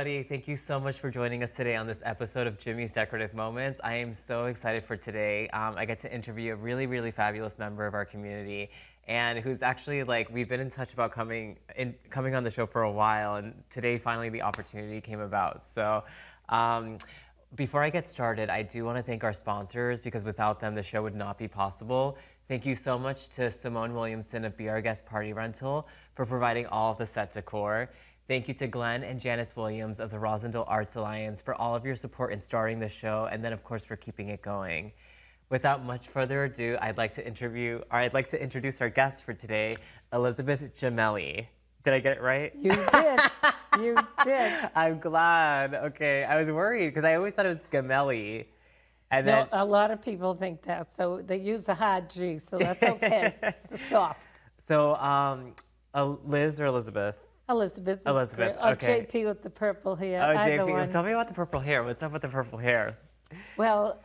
everybody. Thank you so much for joining us today on this episode of Jimmy's Decorative Moments. I am so excited for today. I get to interview a really, really fabulous member of our community, and who's actually we've been in touch about coming on the show for a while, and today finally the opportunity came about. So. Before I get started, I do want to thank our sponsors because without them, the show would not be possible. Thank you so much to Simone Williamson of Be Our Guest Party Rental for providing all of the set decor. Thank you to Glenn and Janice Williams of the Rosendale Arts Alliance for all of your support in starting the show, and then of course for keeping it going. Without much further ado, I'd like to introduce our guest for today, Elizabeth Gemelli. Did I get it right? You did. You did. I'm glad. Okay, I was worried because I always thought it was Gemelli. And then a lot of people think that, so they use a hard G, so that's okay. It's soft. So, Liz or Elizabeth? Elizabeth. Elizabeth, Okay. okay. JP with the purple hair. Oh, Either JP. one. Tell me about the purple hair. What's up with the purple hair? Well,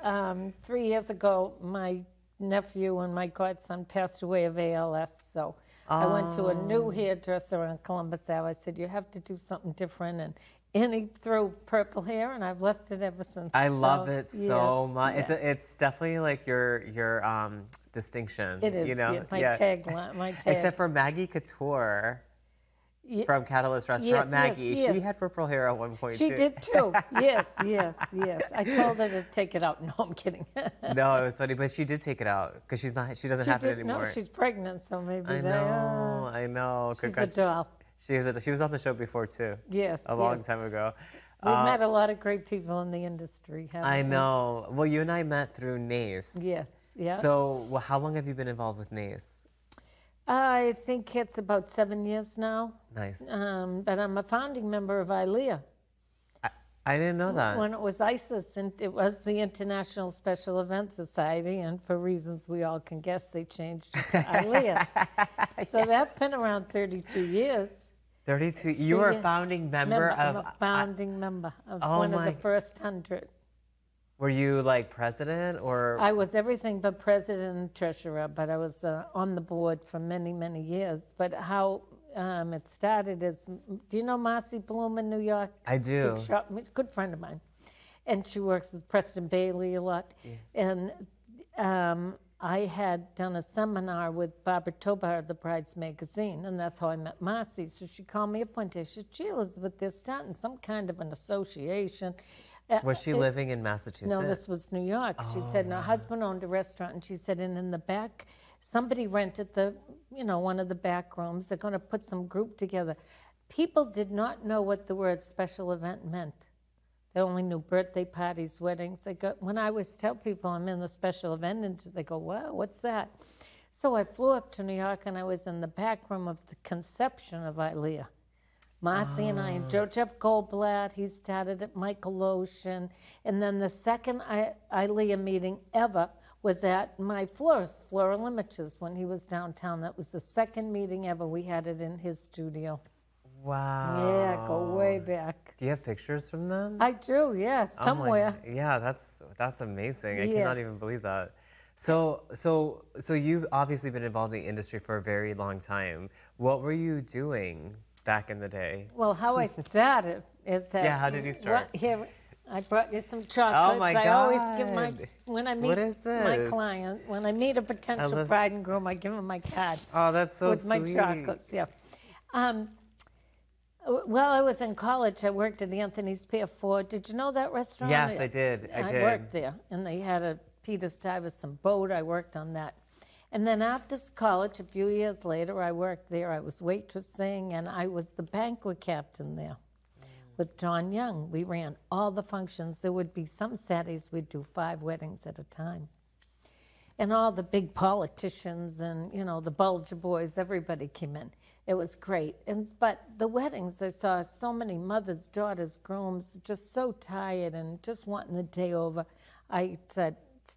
3 years ago, my nephew and my godson passed away of ALS, so I went to a new hairdresser on Columbus Ave. I said, you have to do something different, and he threw purple hair, and I've left it ever since. I love it so much. Yeah. It's definitely like your distinction. It is. You know? Yeah, my tagline. My tag. Except for Maggie Couture from Catalyst Restaurant. Maggie, yes. she had purple hair at one point too. She did too. Yes. I told her to take it out. No, I'm kidding. No, it was funny, but she did take it out because she doesn't have it anymore. No, she's pregnant, so maybe I know. She's a doll. She was on the show before too. Yes. A long time ago. We've met a lot of great people in the industry. I know. Well, you and I met through NACE. Yes. Yeah. So, how long have you been involved with NACE? I think it's about 7 years now. Nice. But I'm a founding member of ILEA. I didn't know that. When it was ISIS, and it was the International Special Event Society, and for reasons we all can guess, they changed it to ILEA. So that's been around 32 years. 32. You were a founding member of. I'm a founding member of Oh one of the first 100. Were you like president or? I was everything but president and treasurer, but I was on the board for many, many years. But how it started is, do you know Marcy Bloom in New York? I do. Good friend of mine. And she works with Preston Bailey a lot. Yeah. And I had done a seminar with Barbara Tobar of the Brides magazine, and that's how I met Marcy. So she called me up one day. She said, gee, Elizabeth, they're starting some kind of an association. Was she living in Massachusetts? No, this was New York. She said, and her husband owned a restaurant, and she said, and in the back, somebody rented one of the back rooms. They're going to put some group together. People did not know what the word special event meant. They only knew birthday parties, weddings. When I always tell people I'm in the special event industry, they go, wow, what's that? So I flew up to New York, and I was in the back room of the conception of ILEA. Marcy and I, and Joe Jeff Goldblatt, he started at Michael Ocean. And then the second ILEA meeting ever was at my florist, Floral Images, when he was downtown. That was the second meeting ever. We had it in his studio. Wow. Yeah, go way back. Do you have pictures from them? I do, yeah, somewhere. Yeah, that's amazing. I cannot even believe that. So you've obviously been involved in the industry for a very long time. What were you doing back in the day? Well, how I started is that... Yeah, how did you start? Here, I brought you some chocolates. Oh my God. I always give when I meet what is this? my client, when I meet a potential bride and groom, I give them my card. Oh, that's so with sweet. With my chocolates, yeah. Well, I was in college. I worked at Anthony's Pier 4. Did you know that restaurant? Yes, I did. I worked there, and they had a Peter Stuyvesant boat. I worked on that. And then after college, a few years later, I worked there. I was waitressing, and I was the banquet captain there with John Young. We ran all the functions. There would be some Saturdays we'd do 5 weddings at a time. And all the big politicians and, the Bulger boys, everybody came in. It was great. But the weddings, I saw so many mothers, daughters, grooms, just so tired and just wanting the day over. I said,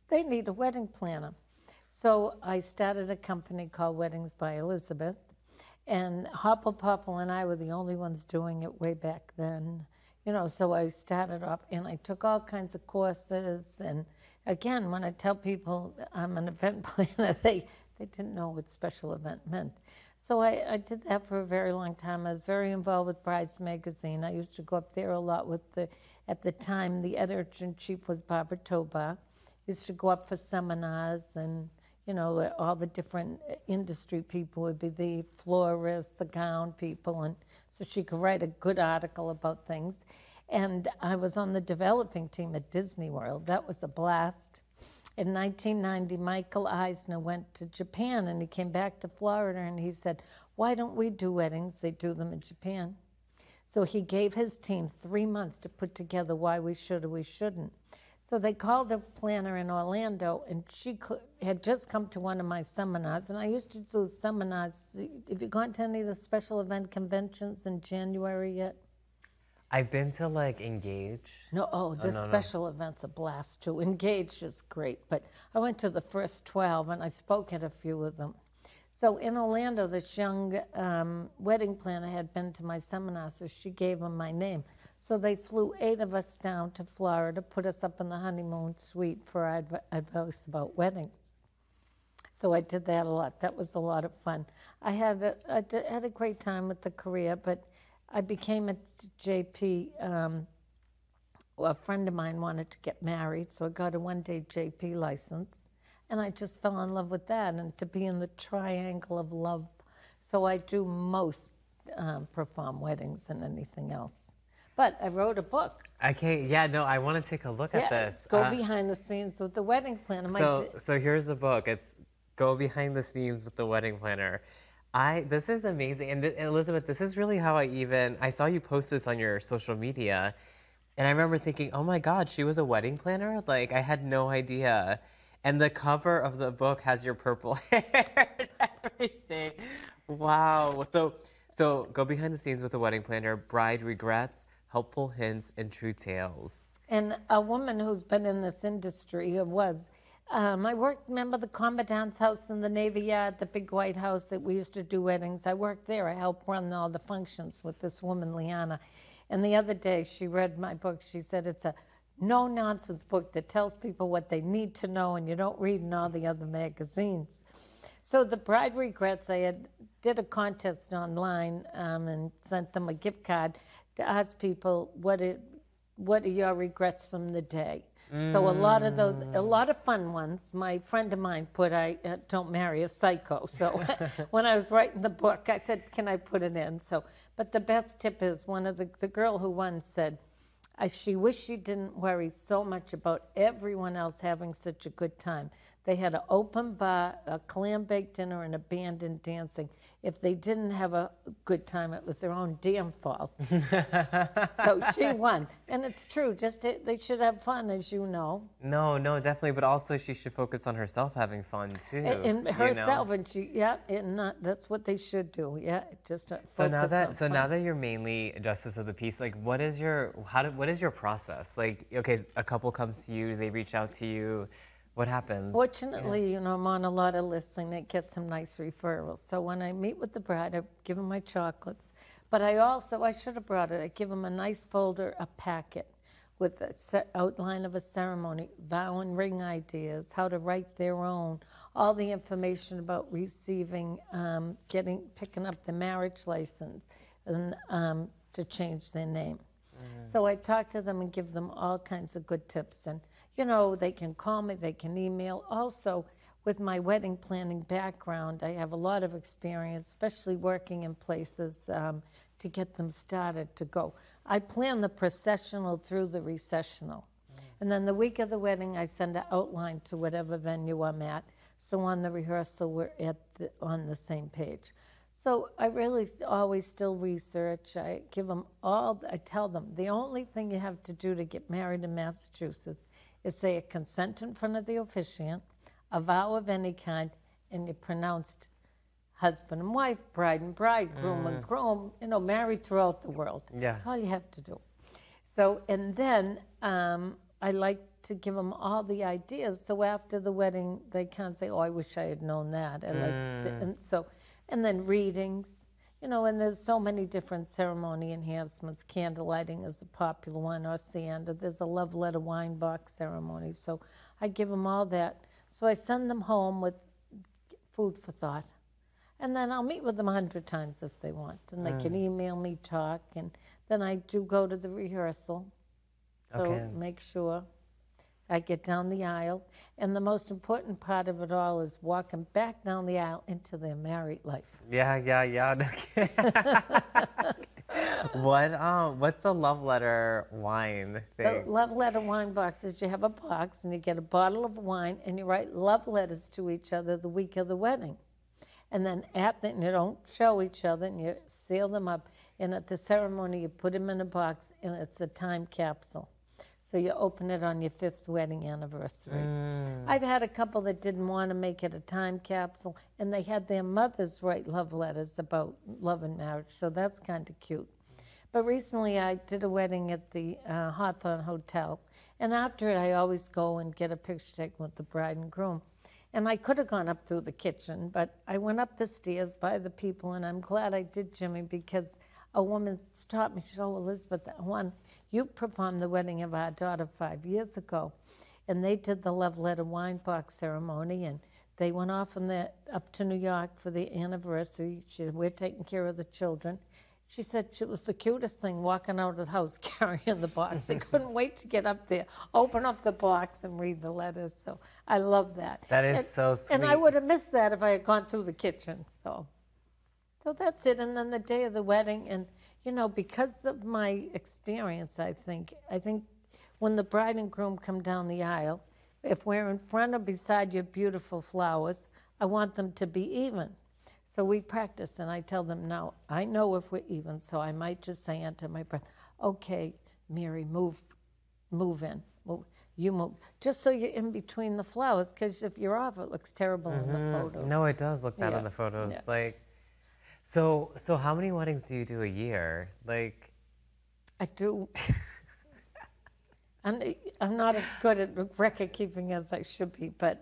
they need a wedding planner. So I started a company called Weddings by Elizabeth, and Hopple Popple and I were the only ones doing it way back then. So I started off, and I took all kinds of courses, and again, when I tell people I'm an event planner, they didn't know what special event meant. So I did that for a very long time. I was very involved with Brides Magazine. I used to go up there a lot with at the time, the editor-in-chief was Barbara Toba. Used to go up for seminars, and, all the different industry people would be the florists, the gown people, and so she could write a good article about things. And I was on the developing team at Disney World. That was a blast. In 1990, Michael Eisner went to Japan, and he came back to Florida, and he said, why don't we do weddings? They do them in Japan. So he gave his team 3 months to put together why we should or we shouldn't. So they called a planner in Orlando, and she had just come to one of my seminars, and I used to do seminars. Have you gone to any of the special event conventions in January yet? I've been to like Engage. No, this special event's a blast too. Engage is great, but I went to the first 12 and I spoke at a few of them. So in Orlando, this young wedding planner had been to my seminar, so she gave him my name. So they flew 8 of us down to Florida, put us up in the honeymoon suite for advice about weddings. So I did that a lot. That was a lot of fun. I had a great time with the career, but I became a JP. A friend of mine wanted to get married, so I got a one-day JP license, and I just fell in love with that, and to be in the triangle of love. So I do most perform weddings than anything else. But I wrote a book. Okay, yeah, no, I want to take a look at this. Go behind the scenes with the wedding planner. So here's the book. It's Go Behind the Scenes with the Wedding Planner. This is amazing. And Elizabeth, this is really how I saw you post this on your social media, and I remember thinking, oh my God, she was a wedding planner? Like, I had no idea. And the cover of the book has your purple hair and everything. Wow. So Go Behind the Scenes with the Wedding Planner, Bride Regrets, Helpful Hints, and True Tales. And a woman who's been in this industry I worked, remember the Commandant's house in the Navy Yard, the big white house that we used to do weddings? I worked there. I helped run all the functions with this woman, Liana. And the other day, she read my book. She said it's a no-nonsense book that tells people what they need to know, and you don't read in all the other magazines. So the Bride Regrets, did a contest online and sent them a gift card to ask people what are your regrets from the day. So a lot of fun ones. My friend of mine put, I don't marry a psycho. So when I was writing the book, I said, can I put it in? But the best tip is one of the girl who won said, she wished she didn't worry so much about everyone else having such a good time. They had an open bar, a clam-baked dinner, and a band and dancing. If they didn't have a good time, it was their own damn fault. So she won. And it's true. They should have fun, as you know. No, definitely. But also she should focus on herself having fun, too. And herself. And that's what they should do. Yeah, just focus So now that you're mainly Justice of the Peace, like, what is your process? Like, okay, a couple comes to you, they reach out to you. What happens? Fortunately, I'm on a lot of lists and it gets some nice referrals. So when I meet with the bride, I give them my chocolates. But I should have brought it. I give them a nice folder, a packet with the outline of a ceremony, vow and ring ideas, how to write their own, all the information about receiving, picking up the marriage license, and to change their name. So I talk to them and give them all kinds of good tips. And they can call me, they can email. Also, with my wedding planning background, I have a lot of experience, especially working in places to get them started to go. I plan the processional through the recessional. And then the week of the wedding, I send an outline to whatever venue I'm at. So on the rehearsal, we're on the same page. So I really always still research. I tell them, the only thing you have to do to get married in Massachusetts is say a consent in front of the officiant, a vow of any kind, and you're pronounced husband and wife, bride and bride, groom and groom, married throughout the world. Yeah. That's all you have to do. So, and then I like to give them all the ideas. So after the wedding, they can't say, oh, I wish I had known that. And then readings, and there's so many different ceremony enhancements. Candlelighting is a popular one, or sand. There's a love letter wine box ceremony. So I give them all that. So I send them home with food for thought. And then I'll meet with them 100 times if they want. And they can email me, talk. And then I do go to the rehearsal. So Okay. make sure I get down the aisle. And the most important part of it all is walking back down the aisle into their married life. Yeah. Okay. What's the love letter wine The thing? love letter wine box is you have a box and you get a bottle of wine and you write love letters to each other the week of the wedding. And then and you don't show each other and you seal them up. And at the ceremony, you put them in a box and it's a time capsule. So you open it on your 5th wedding anniversary. I've had a couple that didn't want to make it a time capsule, and they had their mothers write love letters about love and marriage, so that's kind of cute. But recently I did a wedding at the Hawthorne Hotel, and after it I always go and get a picture taken with the bride and groom. And I could have gone up through the kitchen, but I went up the stairs by the people, and I'm glad I did, Jimmy, because a woman stopped me. She said, "Oh, Elizabeth, you performed the wedding of our daughter 5 years ago." And they did the love letter wine box ceremony, and they went off up to New York for the anniversary. She said, "We're taking care of the children." She said it was the cutest thing walking out of the house carrying the box. They couldn't wait to get up there, open up the box, and read the letters. So I love that. That is so sweet. And I would have missed that if I had gone through the kitchen. So that's it. And then the day of the wedding, and because of my experience, I think when the bride and groom come down the aisle, if we're in front or beside your beautiful flowers, I want them to be even. So we practice, and I tell them, now, I know if we're even, so I might just say under my breath, "Okay, Mary, move in. You move." Just so you're in between the flowers, because if you're off, it looks terrible in the photos. No, it does look bad in the photos. Yeah. So how many weddings do you do a year? I do. I'm not as good at record keeping as I should be, but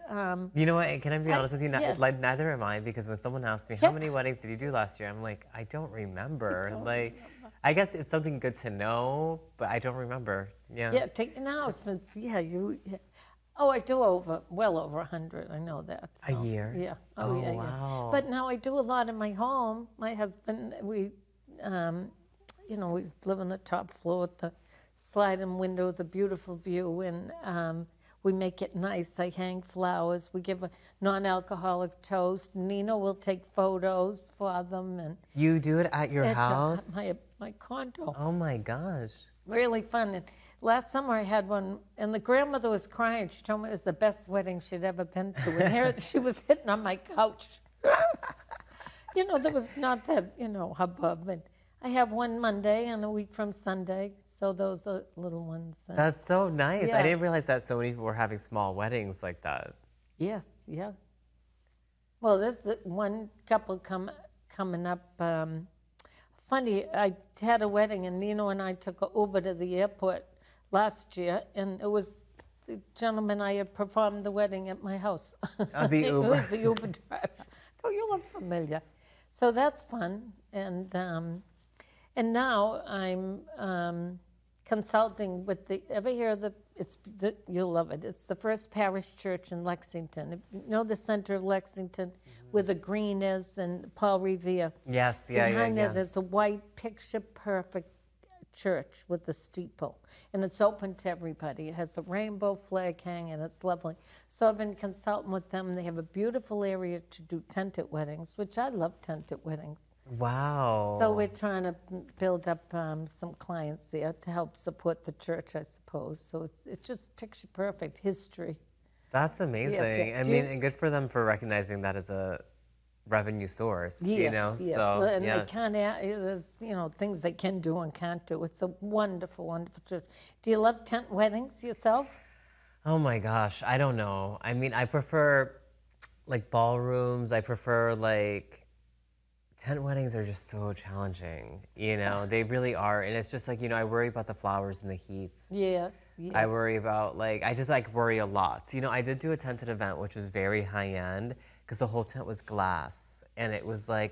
You know what? Can I be honest with you? yeah. Neither am I, because when someone asks me how many weddings did you do last year, I'm like, I don't remember. I guess it's something good to know, but I don't remember. Yeah. Yeah, I do well over 100. I know that. A year? Yeah. Oh, yeah. wow. But now I do a lot in my home. My husband, we live on the top floor with the sliding window with a beautiful view, and we make it nice. I hang flowers. We give a non-alcoholic toast. Nino will take photos for them, and You do it at your house? my condo. Oh my gosh. Really fun. And last summer I had one, and the grandmother was crying. She told me it was the best wedding she'd ever been to. And here she was sitting on my couch. There was not that, hubbub. And I have one Monday and a week from Sunday. So those are little ones. That's so nice. Yeah. I didn't realize that so many people were having small weddings like that. Yes, yeah. Well, there's one couple coming up. Funny, I had a wedding, and Nino and I took an Uber to the airport last year, and it was the gentleman I had performed the wedding at my house. The Uber. It was the Uber driver. Oh, you look familiar. So that's fun, and now I'm consulting with ever hear of you'll love it. It's the First Parish Church in Lexington. You know the center of Lexington where the green is, and Paul Revere. Yes, Behind yeah. there, there's a white picture-perfect church with the steeple, and it's open to everybody. It has a rainbow flag hanging. It's lovely. So I've been consulting with them. They have a beautiful area to do tented weddings, which I love tented weddings. Wow. So we're trying to build up some clients there to help support the church, I suppose. So it's just picture perfect history. That's amazing. Yes, I mean, and good for them for recognizing that as a revenue source, Yes. So, And yeah. they can't, there's, things they can do and can't do. It's a wonderful, wonderful church. Do you love tent weddings yourself? Oh my gosh, I don't know. I mean, I prefer ballrooms. I prefer tent weddings are just so challenging, they really are. And it's just I worry about the flowers and the heat. Yes. I worry about I just worry a lot. I did do a tented event, which was very high end because the whole tent was glass. And it was I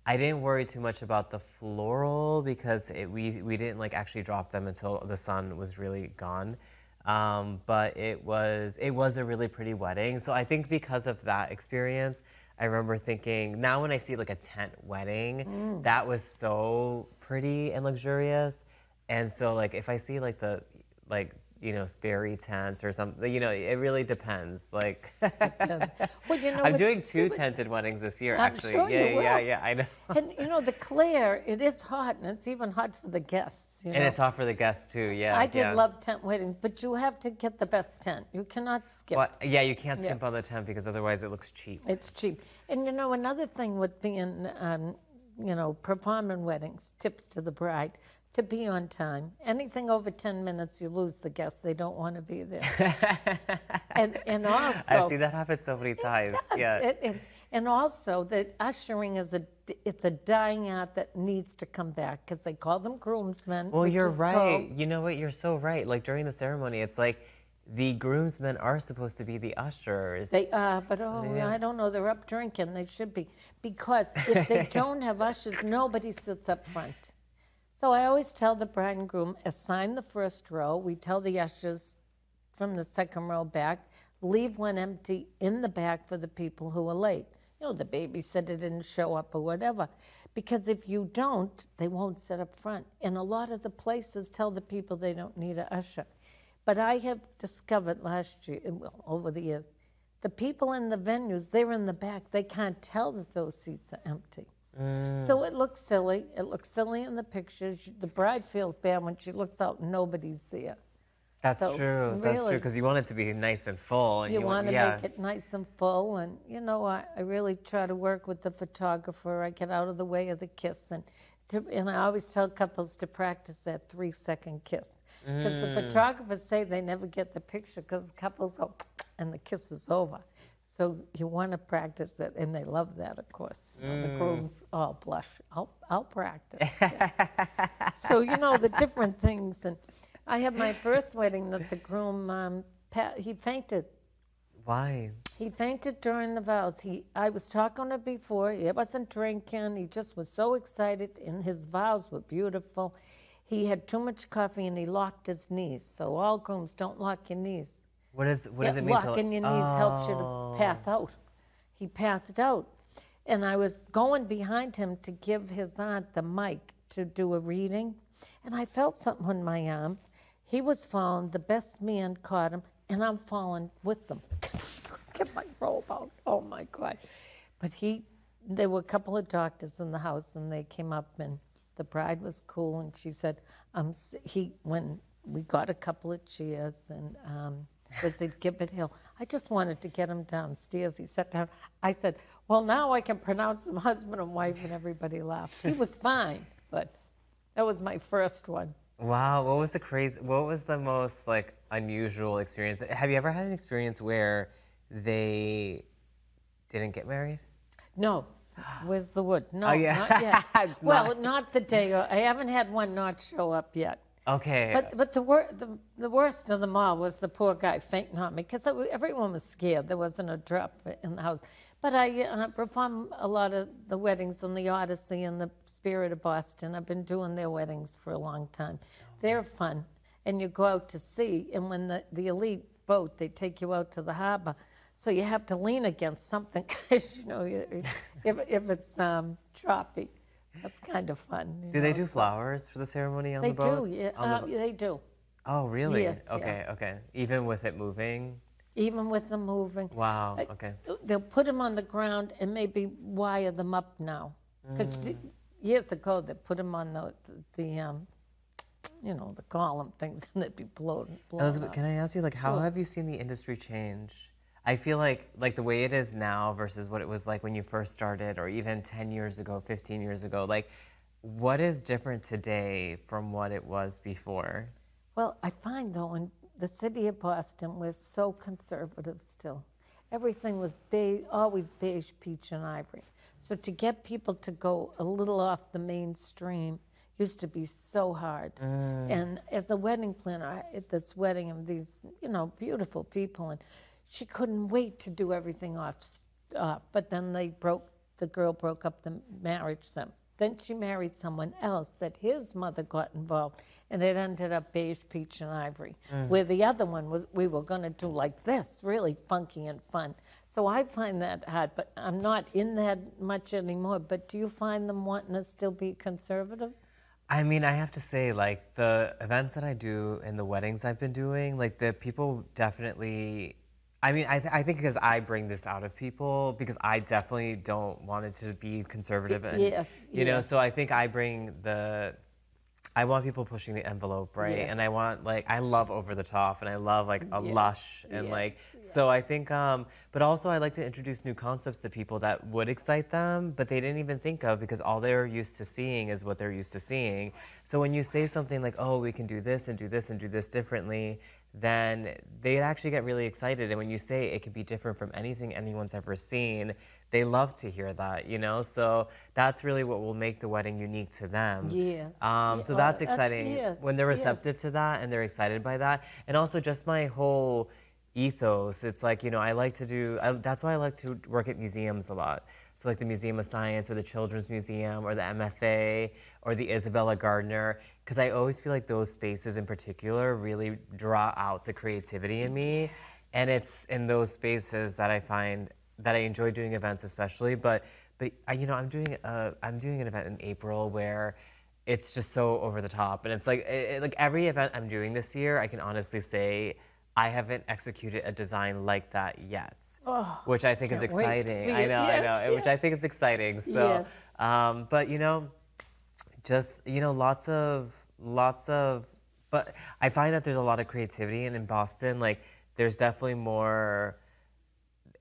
didn't worry too much about the floral because we didn't actually drop them until the sun was really gone. But it was a really pretty wedding. So I think because of that experience, I remember thinking, now when I see like a tent wedding, that was so pretty and luxurious. And so like if I see like like, Sperry tents or something, it really depends. Like, Well, I'm doing two tented weddings this year, I'm actually. sure you will. Yeah, I know. And the Claire, it is hot, and it's even hot for the guests. And it's hot for the guests too, yeah. I did yeah. love tent weddings, but you have to get the best tent. You cannot skip. Well, yeah, you can't skimp on the tent because otherwise it looks cheap. It's cheap. And another thing with being, performing weddings, tips to the bride, to be on time. Anything over 10 minutes, you lose the guests. They don't want to be there. and also, I've seen that happen so many times. Yeah. And also, that ushering it's a dying art that needs to come back because they call them groomsmen. Well, you're right. You know what? You're so right. Like during the ceremony, it's like the groomsmen are supposed to be the ushers. They are, but I don't know. They're up drinking. They should be. Because if they don't have ushers, nobody sits up front. So I always tell the bride and groom, assign the first row. We tell the ushers from the second row back, leave one empty in the back for the people who are late. The babysitter didn't show up or whatever. Because if you don't, they won't sit up front. And a lot of the places tell the people they don't need an usher. But I have discovered last year, over the years, the people in the venues, they're in the back. They can't tell that those seats are empty. So it looks silly. It looks silly in the pictures. The bride feels bad when she looks out and nobody's there. That's true. That's true, because you want it to be nice and full. And you want to make it nice and full. And, I really try to work with the photographer. I get out of the way of the kiss. And I always tell couples to practice that 3-second kiss. Because the photographers say they never get the picture because couples go, and the kiss is over. So you want to practice that, and they love that, of course. The grooms all blush. I'll practice. Yeah. So the different things. And I had my first wedding that the groom he fainted. Why? He fainted during the vows. I was talking to him before. He wasn't drinking. He just was so excited, and his vows were beautiful. He had too much coffee, and he locked his knees. So all grooms, don't lock your knees. What does it mean? Locking your knees helps you to pass out. He passed out. And I was going behind him to give his aunt the mic to do a reading. And I felt something on my arm. He was falling. The best man caught him. And I'm falling with them. Because I get my robe out. Oh, my God. But there were a couple of doctors in the house. And they came up. And the bride was cool. And she said, when we got a couple of chairs. And was at Gibbet Hill. I just wanted to get him downstairs. He sat down. I said, well, now I can pronounce them husband and wife, and everybody laughed. He was fine, but that was my first one. Wow, what was the most like unusual experience? Have you ever had an experience where they didn't get married? No. Where's the wood? No, oh, yeah. Not yet. Well, not the day. I haven't had one not show up yet. Okay. But the worst of them all was the poor guy fainting on me because everyone was scared. There wasn't a drop in the house. But I perform a lot of the weddings on the Odyssey and the Spirit of Boston. I've been doing their weddings for a long time. They're fun. And you go out to sea, and when the elite boat, they take you out to the harbor. So you have to lean against something because, if it's choppy. That's kind of fun. Do they do flowers for the ceremony on the boats? They do, yeah. They do. Oh, really? Yes. Okay, yeah. okay. Even with it moving? Even with them moving. Wow, okay. They'll put them on the ground and maybe wire them up now. Because years ago, they put them on the column things, and they'd be blown Elizabeth, up. can I ask you, how have you seen the industry change? I feel like the way it is now versus what it was like when you first started, or even 10 years ago, 15 years ago, what is different today from what it was before? Well, I find, though, in the city of Boston, we're so conservative still. Everything was always beige, peach, and ivory. So to get people to go a little off the mainstream used to be so hard. And as a wedding planner, at this wedding of these, beautiful people, and she couldn't wait to do everything off. But then the girl broke up the marriage then. Then she married someone else that his mother got involved, and it ended up beige, peach, and ivory. Where the other one was, we were going to do like this, really funky and fun. So I find that hard, but I'm not in that much anymore. But do you find them wanting to still be conservative? I mean, I have to say, like, the events that I do and the weddings I've been doing, like, the people definitely, I mean, I think because I bring this out of people, because I definitely don't want it to be conservative. And, Yes, you know, yes. so I think I bring I want people pushing the envelope, right? Yeah. And I want, like, I love over the top, and I love, like, a Yeah. lush, and Yeah. like, so I think, but also I like to introduce new concepts to people that would excite them, but they didn't even think of, because all they're used to seeing is what they're used to seeing. So when you say something like, oh, we can do this and do this and do this differently, then they actually get really excited. And when you say it can be different from anything anyone's ever seen, they love to hear that, you know? So that's really what will make the wedding unique to them. Yes. So that's exciting yes, when they're yes. receptive to that and they're excited by that. And also just my whole ethos. It's like, you know, that's why I like to work at museums a lot. So like the Museum of Science or the Children's Museum or the MFA or the Isabella Gardner, because I always feel like those spaces in particular really draw out the creativity in me. And it's in those spaces that I find that I enjoy doing events, especially. But you know, I'm doing an event in April where it's just so over the top, and it's like like every event I'm doing this year, I can honestly say I haven't executed a design like that yet, which I think is can't wait to exciting. see I it. know, Yes, I know, which yes. I think is exciting. So, but you know, just you know, lots of, but I find that there's a lot of creativity, and in Boston, like there's definitely more.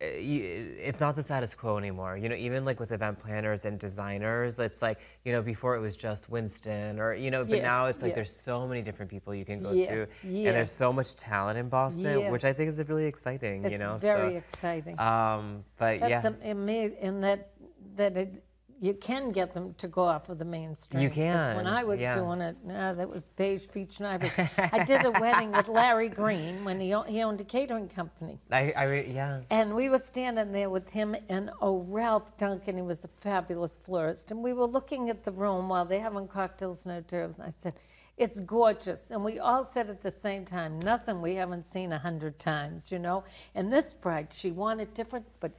It's not the status quo anymore. You know, even like with event planners and designers, it's like, you know, before it was just Winston or, you know, but Yes, now it's like yes. there's so many different people you can go Yes, to. yes. And there's so much talent in Boston, Yes. which I think is really exciting, you It's know. very So, exciting. but That's yeah, amazing, and you can get them to go off of the mainstream. You 'Cause can, when I was yeah. doing it, that was beige, peach, and ivory. I did a wedding with Larry Green when he owned a catering company. yeah. And we were standing there with him and Ralph Duncan, he was a fabulous florist. And we were looking at the room while they're having cocktails and hors d'oeuvres. And I said, it's gorgeous. And we all said at the same time, nothing we haven't seen 100 times, you know? And this bride, she wanted different, but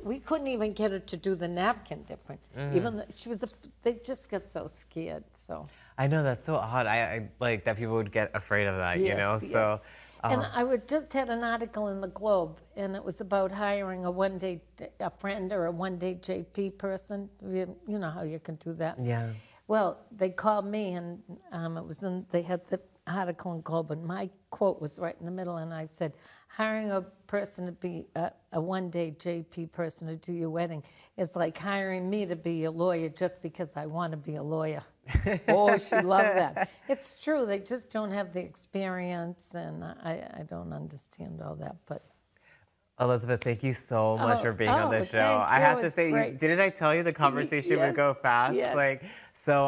we couldn't even get her to do the napkin different. Even though she was, they just got so scared, so. I know, that's so odd. I like that people would get afraid of that, you Yes, know? yes. So, And just had an article in the Globe, and it was about hiring a friend or a one-day JP person. You know how you can do that. yeah. Well, they called me, and they had the article in Globe, and my quote was right in the middle, and I said, hiring a person to be a one-day JP person to do your wedding is like hiring me to be a lawyer just because I want to be a lawyer. Oh, she loved that. It's true, they just don't have the experience, and I don't understand all that, but. Elizabeth, thank you so much for being on this show. Thank I have you. to It's say, great. didn't I tell you the conversation Yes, would go fast? yes. Like, so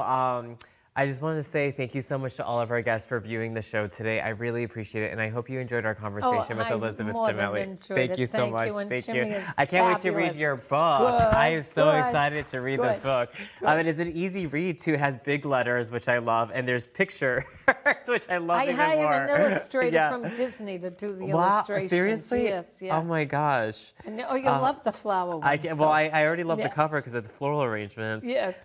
I just wanted to say thank you so much to all of our guests for viewing the show today. I really appreciate it, and I hope you enjoyed our conversation with I Elizabeth more than Gemelli. enjoyed Thank it. you so Thank much. you, and Thank Jimmy you. is I can't wait to fabulous. read your book. Good, I am so good, excited to read this good, book. And it's an easy read too. It has big letters, which I love, and there's pictures, which I love I even hired more. an illustrator Yeah. from Disney to do the Wow, illustrations. seriously? Yes, yeah. Oh my gosh. And, you'll love the flower one. I already love the Yeah. cover because of the floral arrangements. Yes,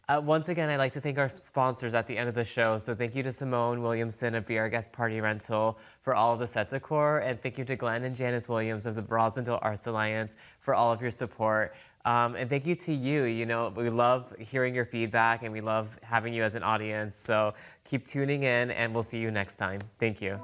Once again, I'd like to thank our sponsors at the end of the show. So thank you to Simone Williamson of Be Our Guest Party Rental for all of the set decor. And thank you to Glenn and Janice Williams of the Rosendale Arts Alliance for all of your support. And thank you to you. You know, we love hearing your feedback and we love having you as an audience. So keep tuning in and we'll see you next time. Thank you.